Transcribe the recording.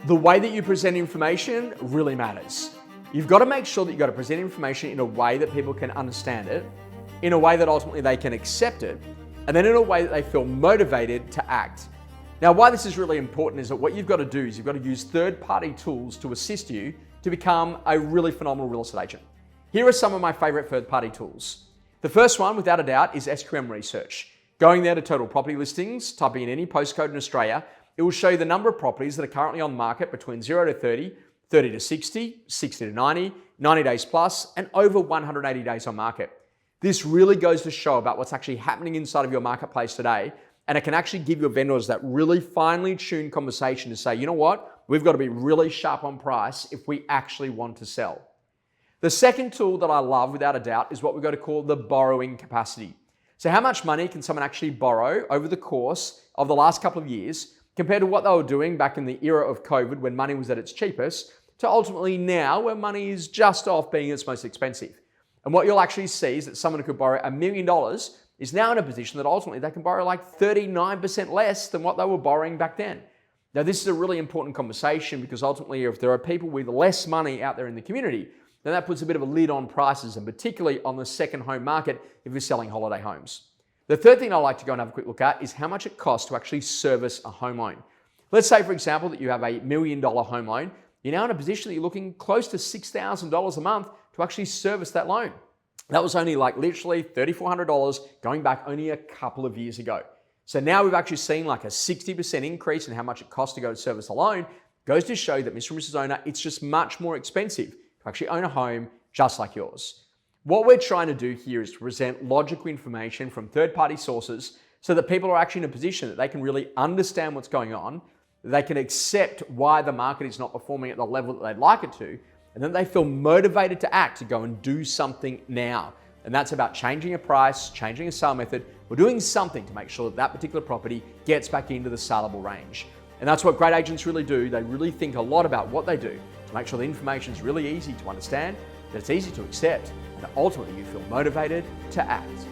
The way that you present information really matters. You've got to make sure that you've got to present information in a way that people can understand it, in a way that ultimately they can accept it, and then in a way that they feel motivated to act. Now, why this is really important is that what you've got to do is you've got to use third-party tools to assist you to become a really phenomenal real estate agent. Here are some of my favorite third-party tools. The first one, without a doubt, is SQM Research. Going there to total property listings, typing in any postcode in Australia, it will show you the number of properties that are currently on the market between 0 to 30, 30 to 60, 60 to 90, 90 days plus, and over 180 days on market. This really goes to show about what's actually happening inside of your marketplace today, and it can actually give your vendors that really finely tuned conversation to say, you know what, we've got to be really sharp on price if we actually want to sell. The second tool that I love, without a doubt, is what we've got to call the borrowing capacity. So how much money can someone actually borrow over the course of the last couple of years compared to what they were doing back in the era of COVID when money was at its cheapest to ultimately now where money is just off being its most expensive. And what you'll actually see is that someone who could borrow $1 million is now in a position that ultimately they can borrow like 39% less than what they were borrowing back then. Now, this is a really important conversation because ultimately if there are people with less money out there in the community, then that puts a bit of a lid on prices, and particularly on the second home market if you're selling holiday homes. The third thing I like to go and have a quick look at is how much it costs to actually service a home loan. Let's say, for example, that you have a $1 million home loan. You're now in a position that you're looking close to $6,000 a month to actually service that loan. That was only like literally $3,400 going back only a couple of years ago. So now we've actually seen like a 60% increase in how much it costs to go to service a loan. Goes to show that Mr. and Mrs. Owner, it's just much more expensive to actually own a home just like yours. What we're trying to do here is to present logical information from third-party sources so that people are actually in a position that they can really understand what's going on, they can accept why the market is not performing at the level that they'd like it to, and then they feel motivated to act, to go and do something now. And that's about changing a price, changing a sale method, or doing something to make sure that that particular property gets back into the sellable range. And that's what great agents really do. They really think a lot about what they do to make sure the information is really easy to understand, that it's easy to accept, and that ultimately you feel motivated to act.